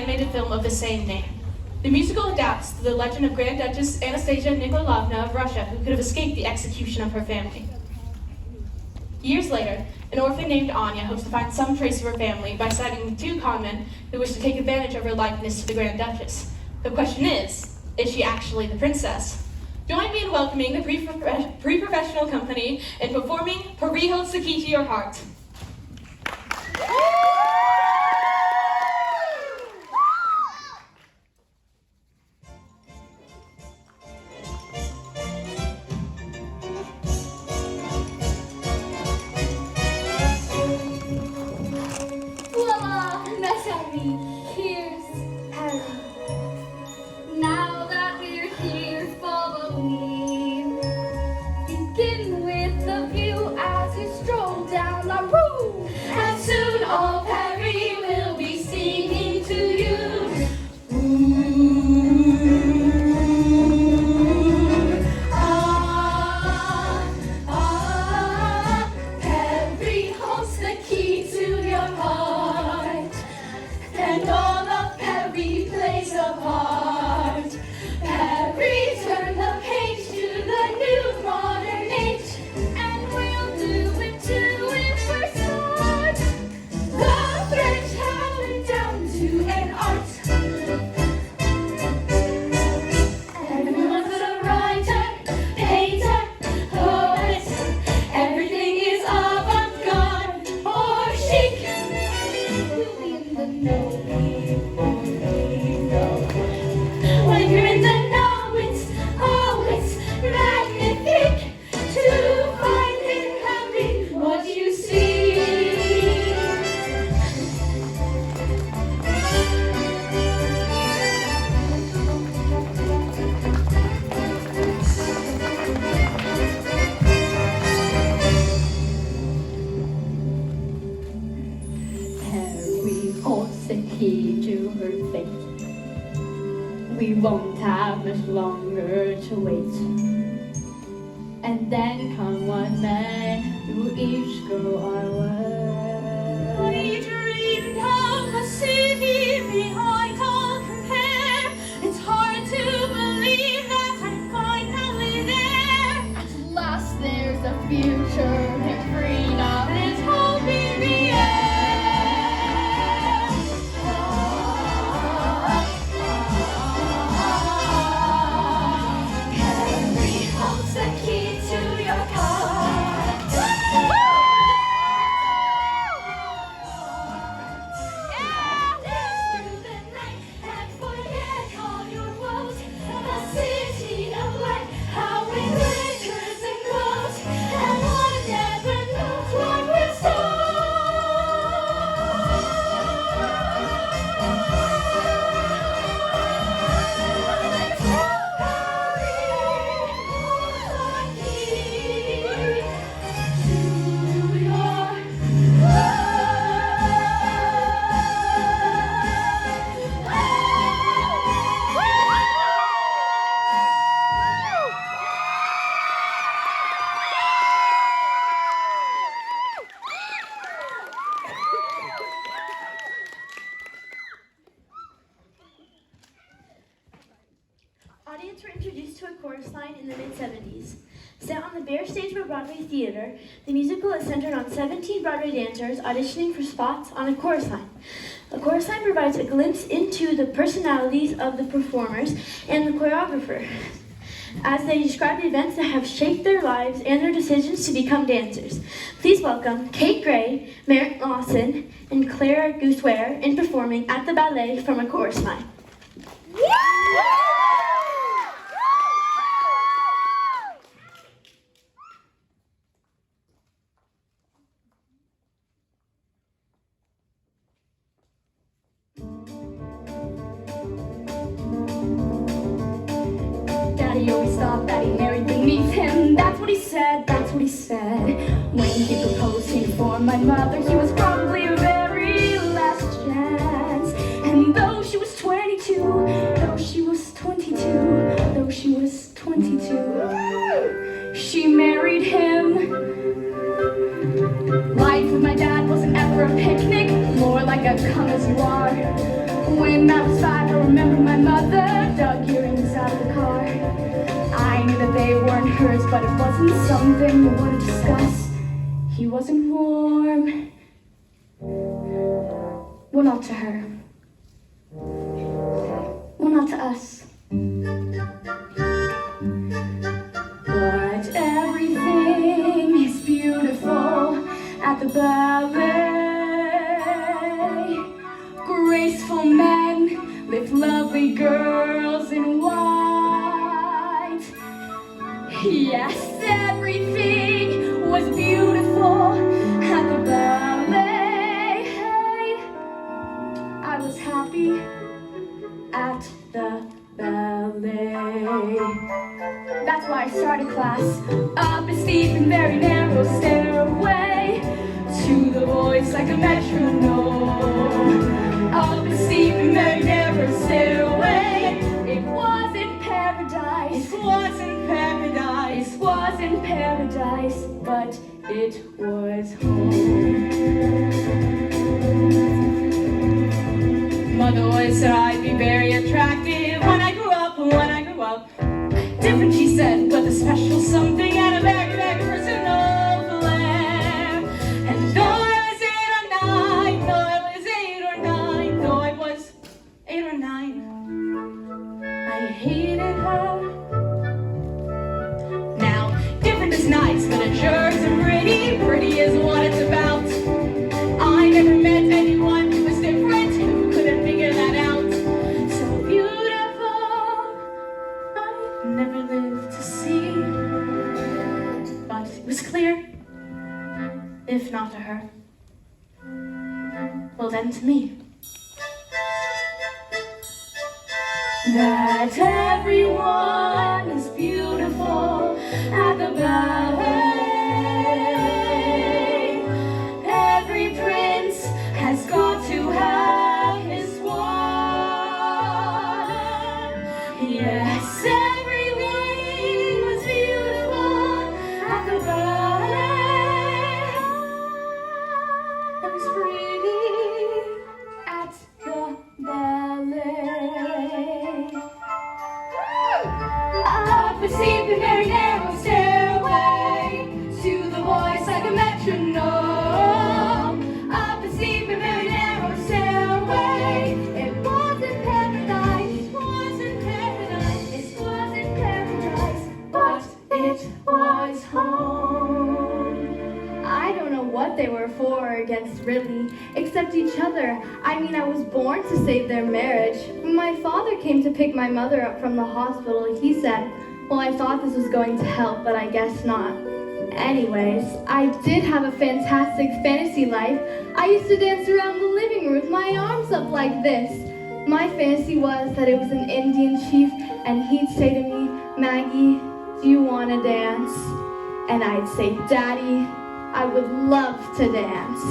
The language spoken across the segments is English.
animated film of the same name. The musical adapts the legend of Grand Duchess Anastasia Nikolavna of Russia, who could have escaped the execution of her family. Years later, an orphan named Anya hopes to find some trace of her family by sighting two conmen who wish to take advantage of her likeness to the Grand Duchess. The question is she actually the princess? Join me in welcoming the pre-professional company in performing Pariho's the Key to Your Heart. Voila! That's Harry. Here's Harry. Now that we're here, follow me. Begin with the view as you stroll down the road. And soon all Harry will be singing to you. Harry holds the key to your heart. And all of Harry plays a part. Harry turned the page to the new modern age. And we'll do it too if we're smart. The thread shall it down to an art. Everyone's a writer, painter, poet. Everything is avant-garde or chic. We'll be in the know. When you're in the know, it's always magnifique to find in Harry what you see. Harry holds the key to her fate. We won't have much longer to wait. And then come what may, we'll each go our way. We dreamed of a city behind all compare. It's hard to believe that I'm finally there. At last there's a future and freedom is hope in the air. Harry holds the key to your heart. Dance through the night and forget all your woes. The city of light, how it glitters and glows, and one never knows what will start. Audience were introduced to a chorus line in the mid-70s. Set on the bare stage of a Broadway theater, the musical is centered on 17 Broadway dancers auditioning for spots on a chorus line. A chorus line provides a glimpse into the personalities of the performers and the choreographer, as they describe the events that have shaped their lives and their decisions to become dancers. Please welcome Kate Gray, Merritt Lawson, and Clara Gouseware in performing At the Ballet from a Chorus Line. Daddy always thought that he married beneath him. That's what he said, that's what he said. When he proposed to for my mother, he was probably a very last chance. And though she was 22, though she was 22, though she was 22, she married him. Life with my dad wasn't ever a picnic, more like a come as you are. When I was 5, I remember my mother dug earrings out of the car. I knew that they weren't hers, but it wasn't something we would discuss. He wasn't warm. Well, not to her. Well, not to us. But everything is beautiful at the ballet. Graceful men with lovely girls in white. Yes, everything was beautiful at the ballet. I was happy at the ballet. That's why I started class up a steep and very narrow stairway to the voice like a metronome. Up a steep and very narrow stairway. It wasn't paradise. It wasn't paradise. It wasn't paradise, but it was home. Mother always said I'd be very attractive when I grew up, Different, she said, but the special something had a very, very personal flair. And though I was 8 or 9, I hated her. Now, different is nice, but it sure isn't pretty. Pretty is what it's about. I never met anyone who was different, who couldn't figure that out. So beautiful, I never lived to see. But it was clear, if not to her, well then to me, that everyone is beautiful at the ballet. Every prince has got to have his one. Yes, everything was beautiful at the ballet. It was pretty at the ballet. Up a steep and very narrow stairway to the voice like a metronome. Up a steep and very narrow stairway. It wasn't paradise. It wasn't paradise. It wasn't paradise, but it was home. I don't know what they were for or against, really, except each other. I mean, I was born to save their marriage. When my father came to pick my mother up from the hospital, he said, well, I thought this was going to help, but I guess not. Anyways, I did have a fantastic fantasy life. I used to dance around the living room with my arms up like this. My fantasy was that it was an Indian chief, and he'd say to me, Maggie, do you want to dance? And I'd say, Daddy, I would love to dance.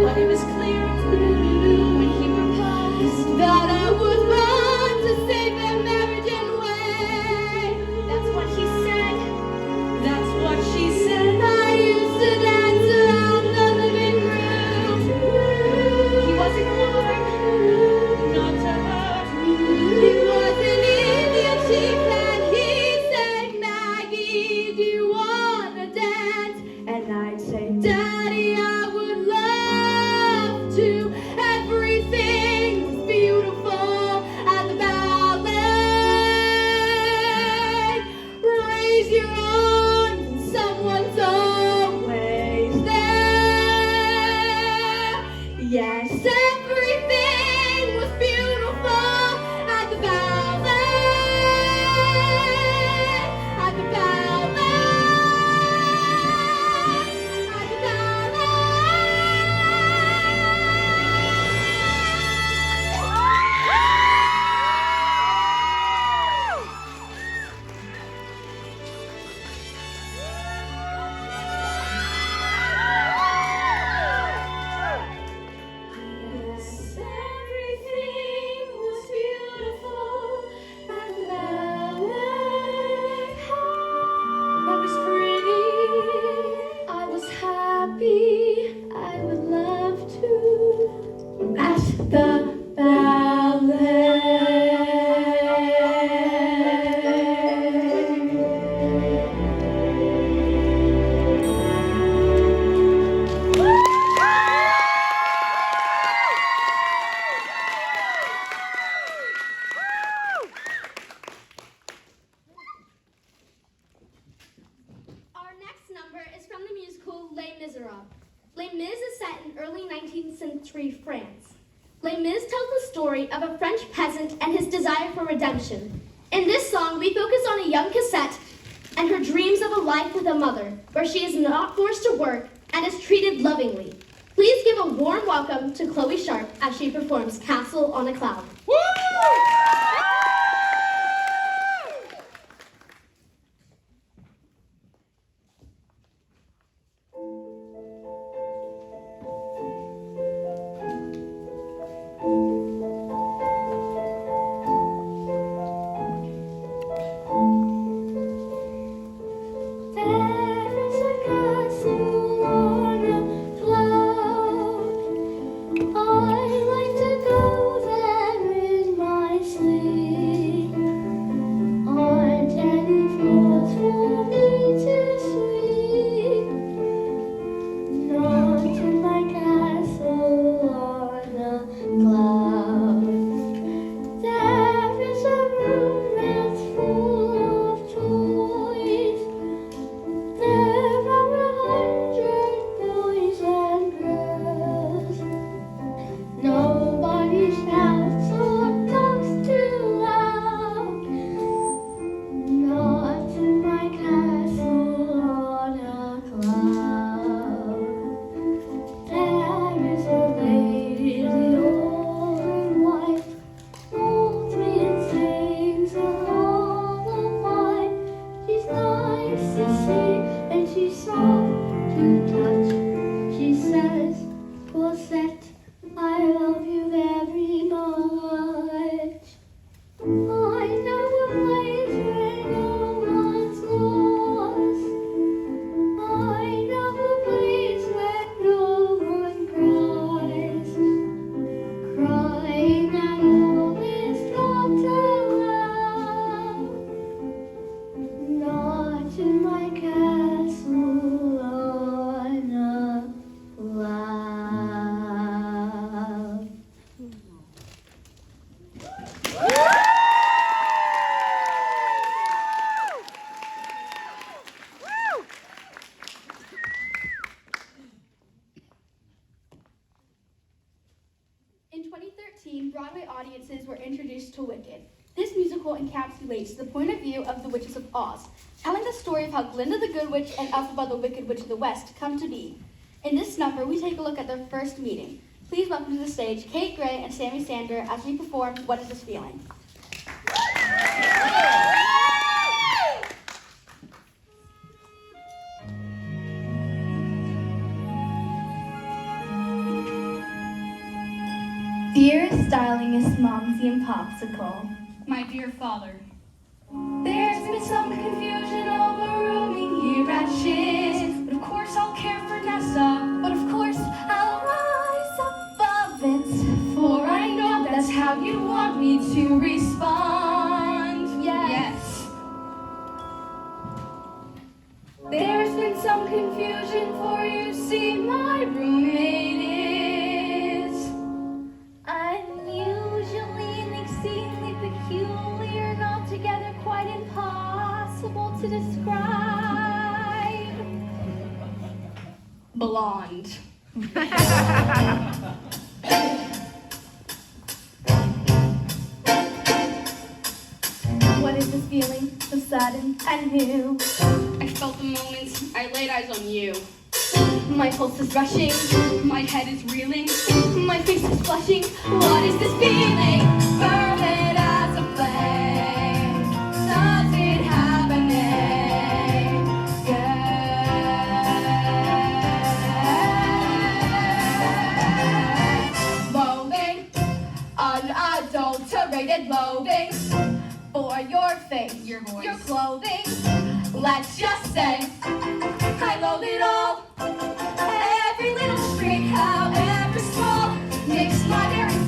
But it was clear when he proposed that I was born to save their marriage anyway. That's what he said. That's what she said. I used to dance around the living room. He wasn't warm, not to her. He was an Indian chief, and he said, Maggie, do you want to dance? And I'd say, Daddy, I would love to. Everything was beautiful at the ballet. Raise your arms and someone's always there. Yes, everything was beautiful at the ballet. At the ballet. At the the ballet. Our next number is from the musical Les Miserables. Les Mis is set in early 19th century France. Les Mis tells the story of a French peasant and his desire for redemption. In this song, we focus on a young Cosette and her dreams of a life with a mother, where she is not forced to work and is treated lovingly. Please give a warm welcome to Chloe Sharp as she performs Castle on a Cloud. In 2013, Broadway audiences were introduced to Wicked. This musical encapsulates the point of view of the Witches of Oz, telling the story of how Glinda the Good Witch and Elphaba the Wicked Witch of the West come to be. In this number, we take a look at their first meeting. Please welcome to the stage Kate Gray and Sammy Sander as we perform What Is This Feeling? Dearest, darlingest Momsy and Popsicle, My dear father, there's been some confusion over rooming here at Shiz. But of course I'll care for Nessa, but of course I'll rise above it. For I know that's how you want me to respond. Yes. There's been some confusion, for you see my roommate is unusually and exceedingly peculiar and altogether quite impossible to describe. blonde. What is this feeling, so sudden and new? I felt the moment I laid eyes on you. My pulse is rushing, My head is reeling. my face is flushing. What is this feeling? Fervent as a flame. Does it have a name? Yeah. Loathing, unadulterated loathing for your face, Your voice. your clothing. Let's just say I loathe it all. Every little streak, however small, makes my very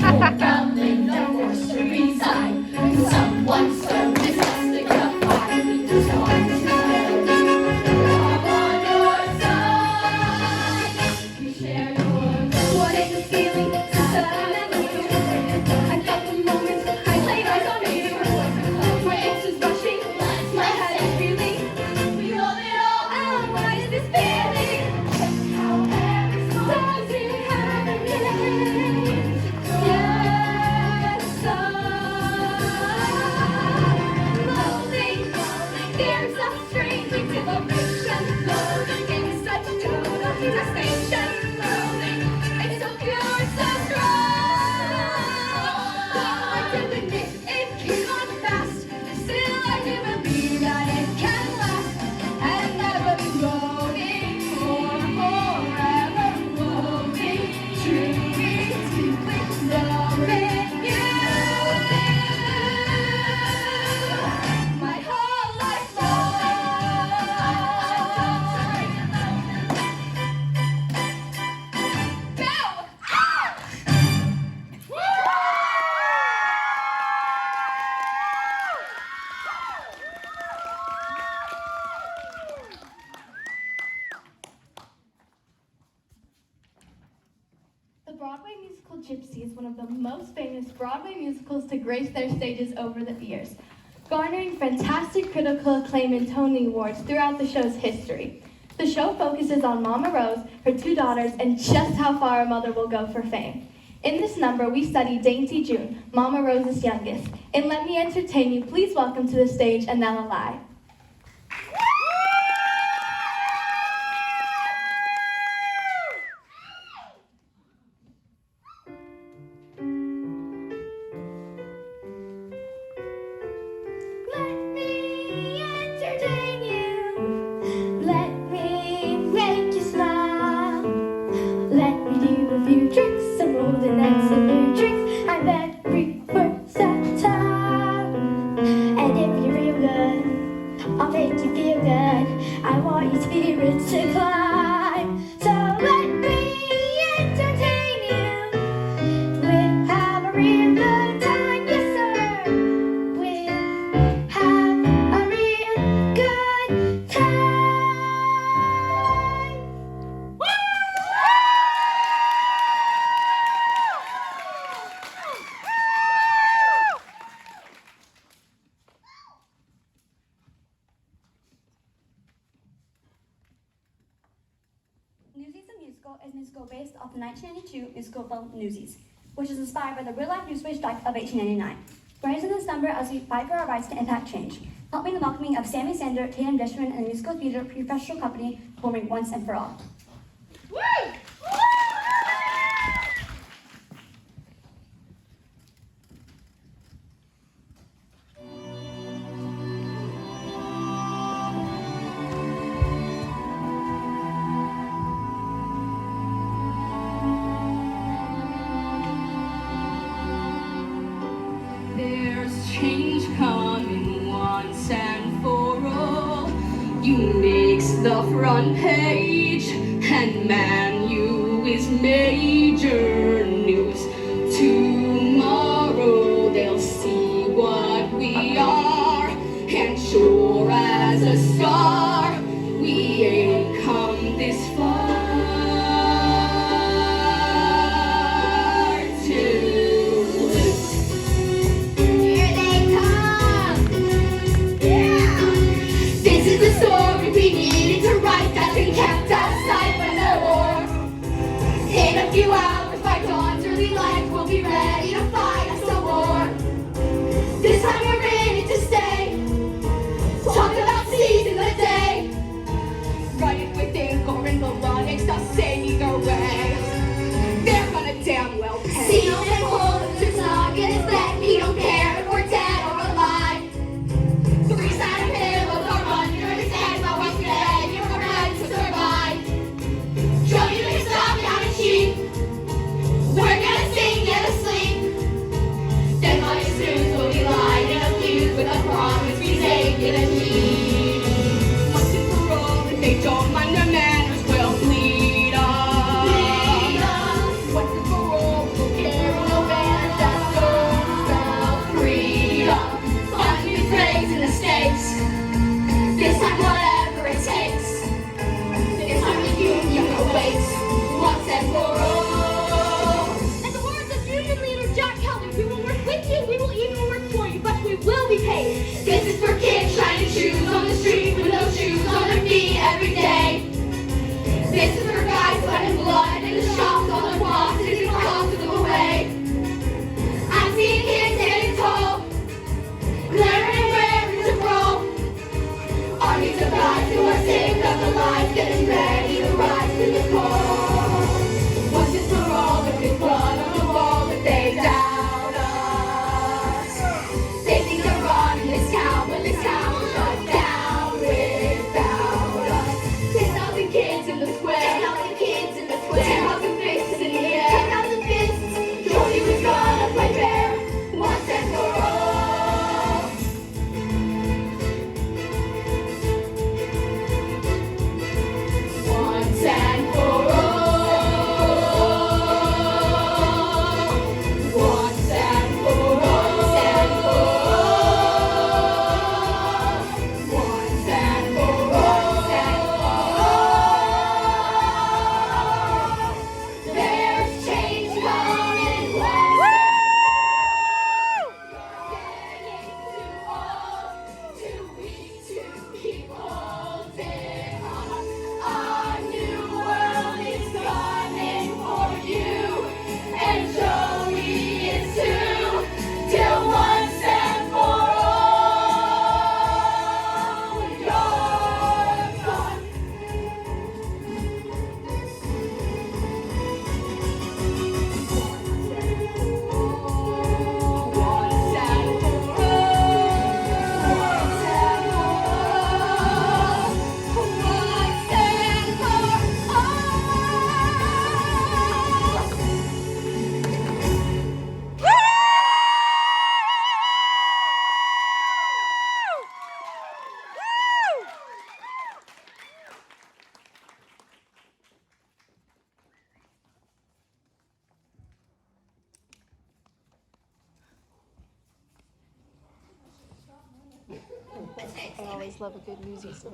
Or felling the force to reside. Someone so disgusting the body just wants to I'm on your side. We share your What is this feeling? Since I remember you, I felt the moment I laid eyes on you. My pulse is rushing, my head is reeling. We hold it all. Oh, what is this feeling? How every song Does it have a name? Yes, loathing. There's a strange exhilaration. Loathing in such total detestation. Loathing. It's so pure, so strong. I do admit it came on fast. Still, I do believe that it can last and never be loading forever loading. Truly, deeply loving you. My whole life long. Go! The Broadway musical Gypsy is one of the most famous Broadway musicals to grace their stages over the years, garnering fantastic critical acclaim and Tony Awards throughout the show's history. The show focuses on Mama Rose, her two daughters, and just how far a mother will go for fame. In this number, we study Dainty June, Mama Rose's youngest. And let me entertain you, please welcome to the stage Anella Lai. Let me entertain you. Let me make you smile. Let me do a few tricks, some old and then some new tricks. I'm very versatile. And if you're real good, I'll make you feel good. I want your spirits to climb. So let me entertain you. We'll have a real good time, yes sir. We'll have a real good time. Newsies the Musical is a musical based off the 1992 musical film Newsies, which is inspired by the real-life newspaper strike of 1899. Join us in this number as we fight for our rights to impact change. Help me in the welcoming of Sammy Sander, Tatum Dishman, and the Musical Theater Professional Company performing Once and For All. There's change coming once and for all. You makes the front page, and man, you is major news. Tomorrow they'll see what we are, and sure as a star, we ain't come this far to lose. Here they come! Yeah! This is the story we needed to write that's been kept aside by the war. In a few hours, by dawn's early light, we'll be ready to fight us a war. This time we're in it to stay. Talk about seizing the day. Write it with ink or in the lyrics to say either way. They're gonna damn well pay. See him and hold him, there's not in his bed. He don't care if we're dead or alive. Three-sided pillows are under his head while we're dead. You're right to survive. Show you can stop, not a cheat. We're gonna sing you to sleep. I always love a good newsies.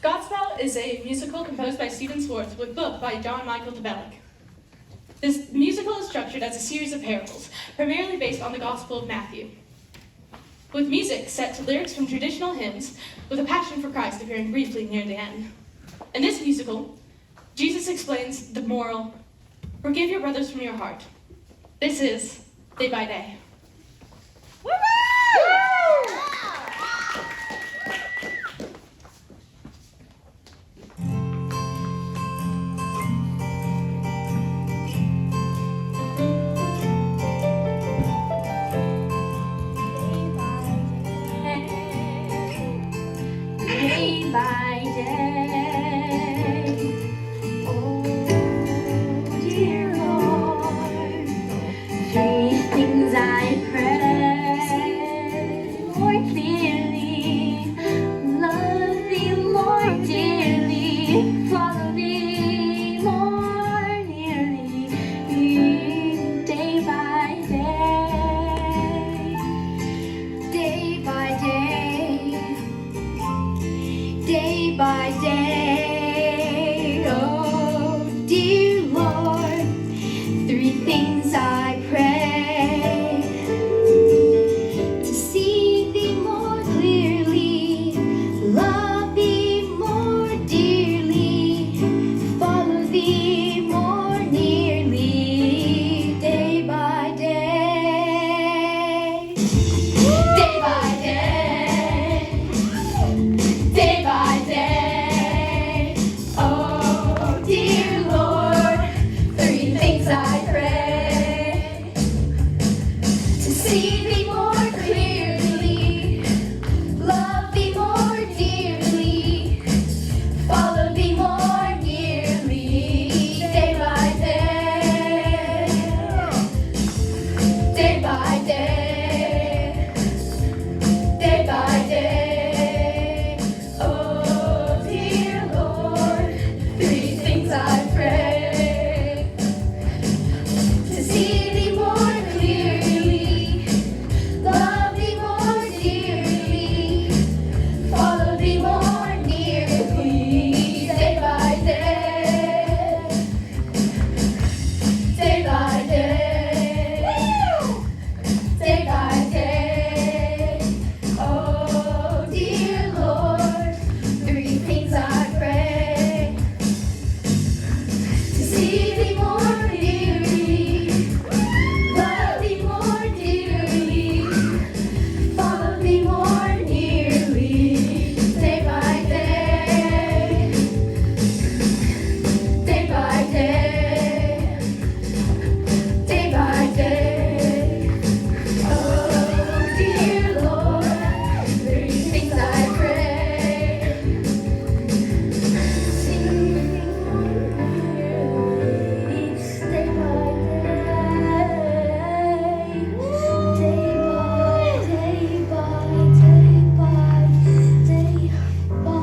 Godspell is a musical composed by Stephen Swartz with book by John Michael DeBellick. This musical is structured as a series of parables, primarily based on the Gospel of Matthew, with music set to lyrics from traditional hymns, with a passion for Christ appearing briefly near the end. In this musical, Jesus explains the moral, forgive your brothers from your heart. This is Day by Day. Day by day, oh dear Lord, three things I pray more clearly, love thee more dearly, follow thee more nearly, day by day, day by day. Day by day, oh dear Lord, three things I pray: to see thee more clearly, love thee more dearly, follow thee more nearly, day by day, day by day. Day by day, oh dear Lord, three things I pray: to see thee more clearly, love thee more dearly, follow thee more nearly, day by day, day by day, day by day. Oh dear Lord, three things I pray: to see thee more clearly, love thee more dearly, follow thee more nearly, day by day, day by day, day by day. Oh dear Lord, three things I pray: to see thee more clearly, love thee more dearly, follow thee more nearly, day by day, day by day, day by day. Oh dear Lord, three things I pray: see thee more clearly, day by day, day by day by day by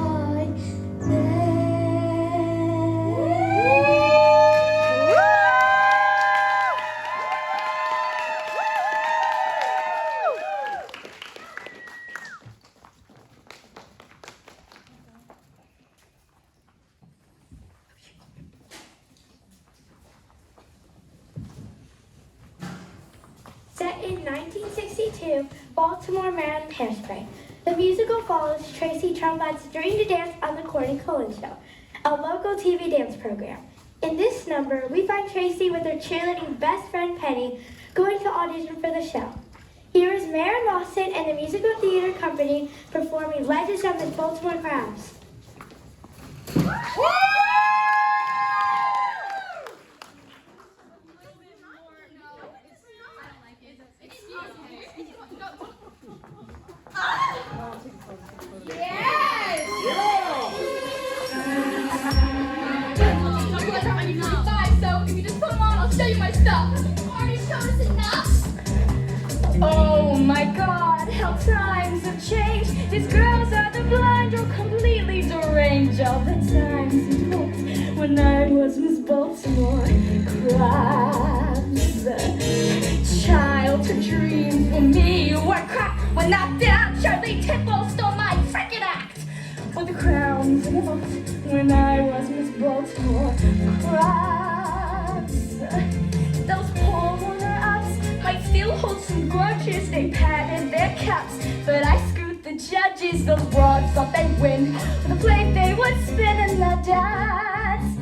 Set in 1962, Baltimore, Maryland Hairspray. The musical follows Tracy Trumpet's Dream to Dance on the Corny Cullen Show, a local TV dance program. In this number, we find Tracy with her cheerleading best friend Penny going to audition for the show. Here is Maren Lawson and the Musical Theater Company performing Legends of the Baltimore Crowns. Oh my God, how times have changed. These girls are the blind or completely deranged all the time. when I was Miss Baltimore. Crabs. Childhood dreams for me were crap when knocked down. Charlie Tipple stole my freaking act. With the crowns and the books when I was Miss Baltimore. Crabs. Those poor runner-ups might still hold some grudges. They padded their caps, but I screwed the judges. Those broads thought they'd win with a plate they would spin in the dance.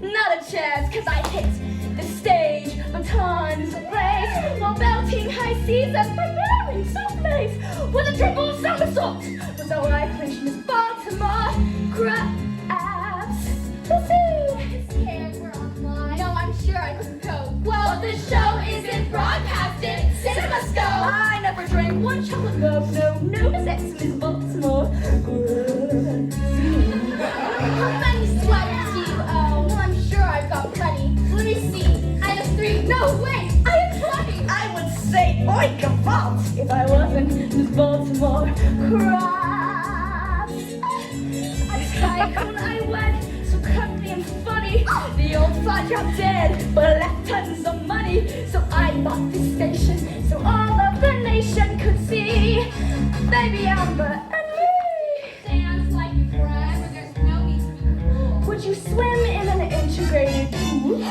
Not a chance, cause I hit the stage, batons ablaze, while belting high seas and preparing someplace with a triple somersault. Was how I clinched Miss Baltimore. Crabs. We'll see. His cares were online. No, I'm sure I couldn't cope. Well, the show isn't broadcasted. CinemaScope. I never drank one chocolate milk. No sex, Miss Baltimore. How many sweaters do you own? Well, I'm sure I've got plenty. Let me see. I have 3. No, wait. I have 20. I would say oikavalt if I wasn't Miss Baltimore. Crabs. Tycoon I went, so cuddly and funny. The old fly dropped dead, but left tons of money. So I bought this station, so all of the nation could see Baby Amber and me. Sounds like forever. There's no need to be cruel. Would you swim in an integrated pool?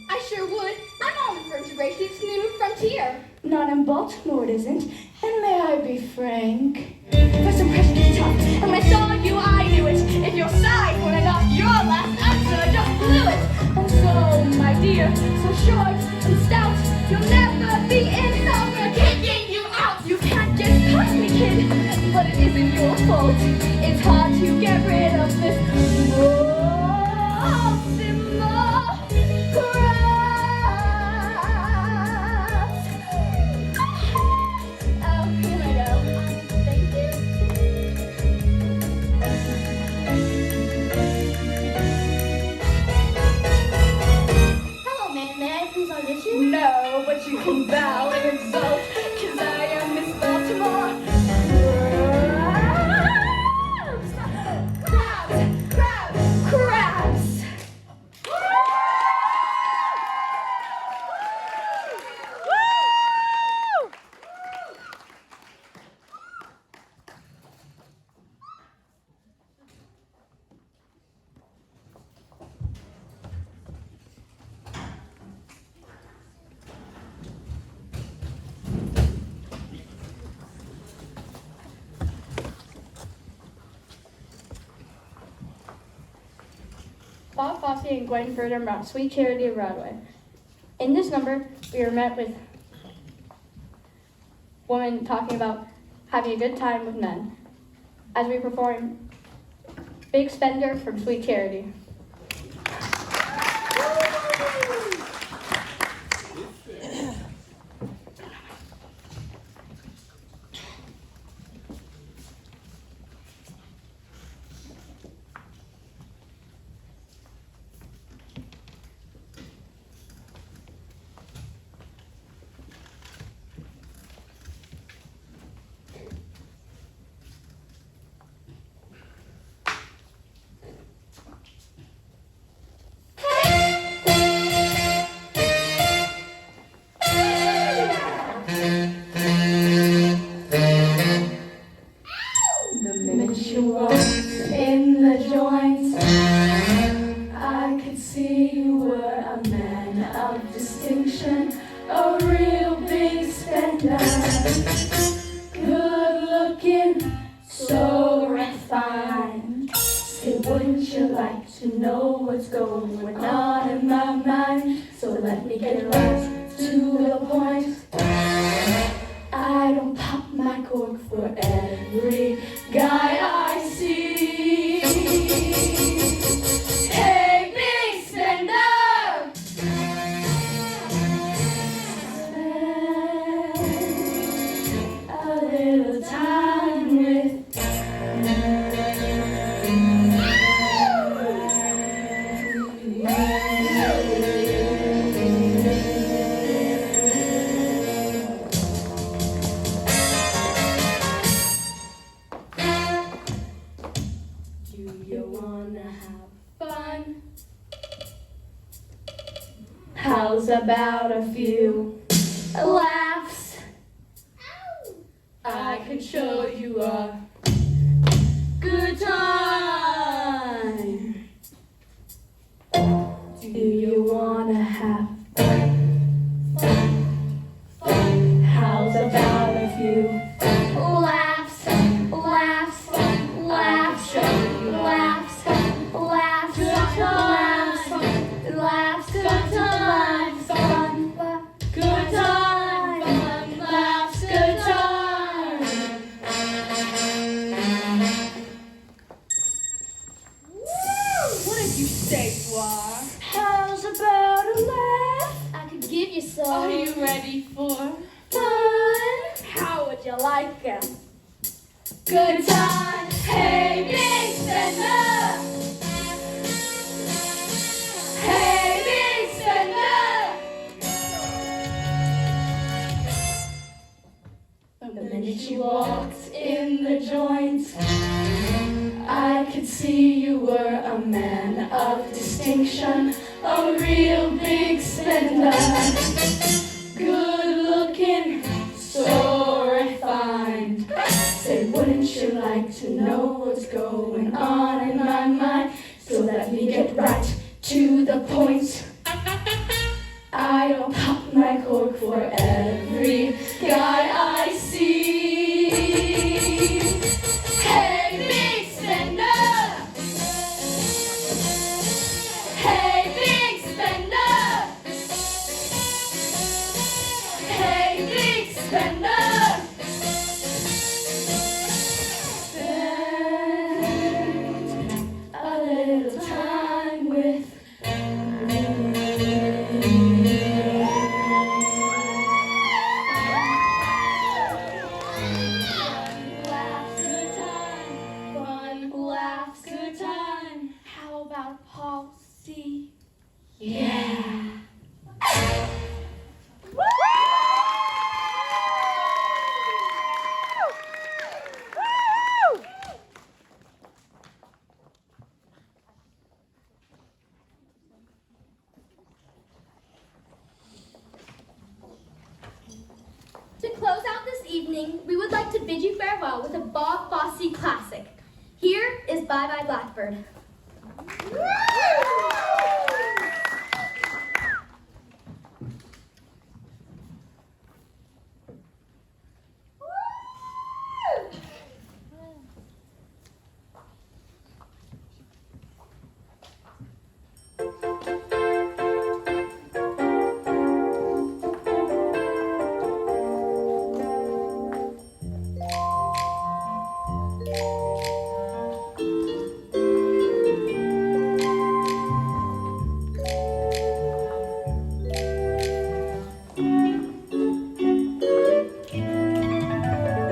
I sure would. I'm all in for integration. It's new frontier. Not in Baltimore, it isn't. And may I be frank? First impression is tough, and when I saw you, I knew it. If your side weren't enough, your last answer just blew it. And so, my dear, so short and stout, you'll never be in. So we're kicking you out. You can't get past me, kid, but it isn't your fault. It's hard to get rid of this Baltimore crabs. Oh, here I go. Thank you. Hello, man. May I please audition? No, but you can bow and exult, 'cause I am Miss Baltimore. Crabs! Crabs! Crabs! Bob Fosse and Gwen Furter brought Sweet Charity of Broadway. In this number, we are met with women talking about having a good time with men as we perform Big Spender from Sweet Charity. about a few laughs? I could show you a good time. Do you wanna have fun? How's about a few laughs, laughs, laughs, laughs, laughs, laughs, good times, fun, good time, fun, laughs, good time. What did you say, War? How's about a laugh? I could give you some. Are you ready for Fun, How would you like it? good time. Hey, big spender. Hey, big spender. The minute you walked in the joint, I could see you were a man of distinction, a real big spender. Good looking, so refined. Say, wouldn't you like to know what's going on in my mind? So let me get right to the point. I don't pop my cork for every guy I see. Hey, big spender. Hey, big spender. Hey, big spender. Spend a little time with me. Laughs, good time, fun, laughs, good time. How about Paul C? Yeah. To close out this evening, we would like to bid you farewell with a Bob Fosse classic. Here is Bye Bye Blackbird.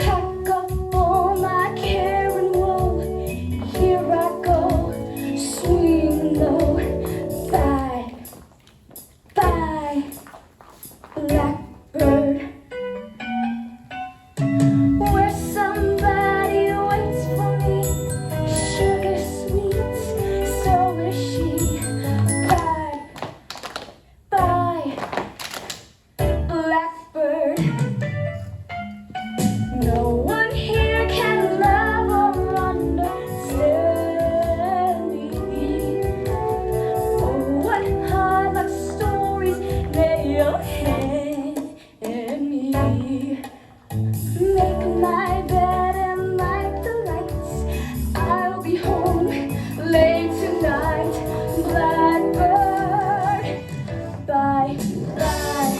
Pack up all my care and woe. Here I go, swinging low. Bye, bye, blackbird. Where somebody waits for me, sugar sweet, so is she. Bye, bye, blackbird. No one here can love or understand me. Oh, what hard luck stories they'll hand me. Make my bed and light the lights. I'll be home late tonight. Blackbird, bye, bye.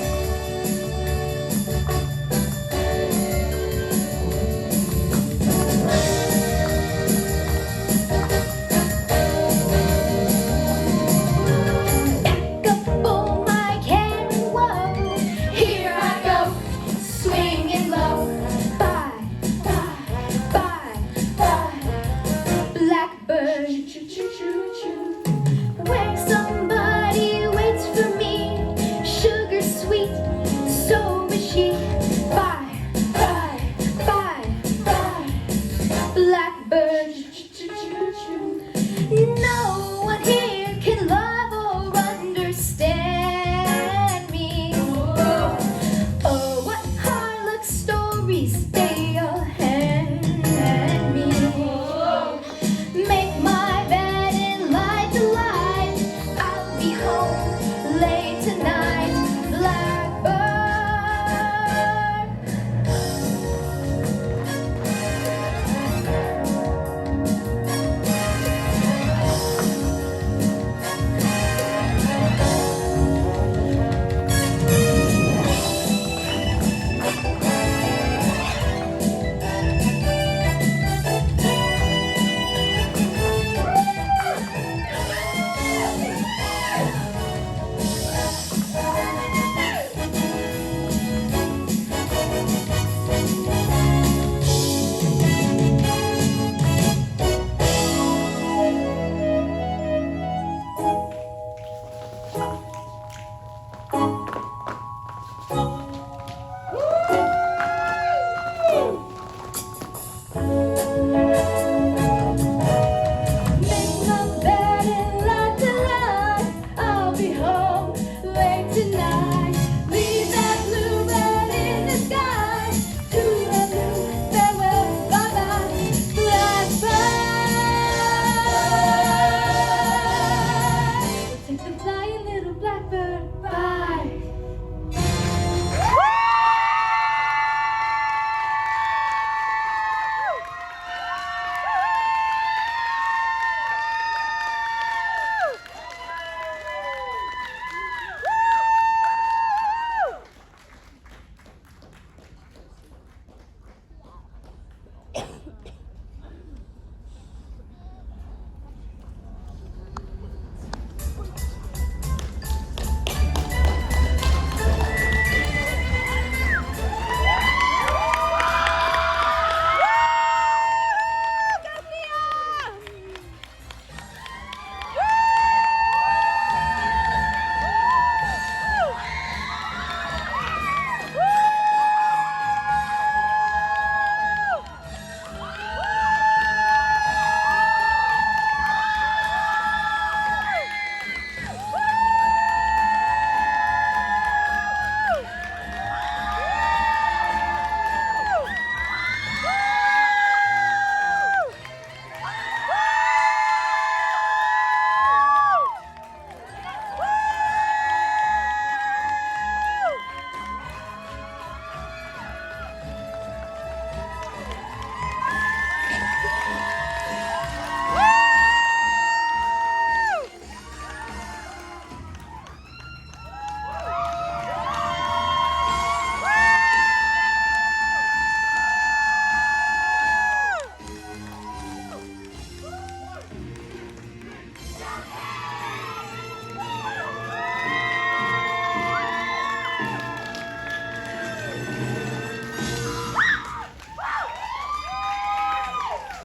Pack up all my care and woe. Here I go, swinging low. Bye, bye, bye, bye. Blackbird, choo-choo-choo-choo. Where somebody waits for me, sugar sweet, so is she.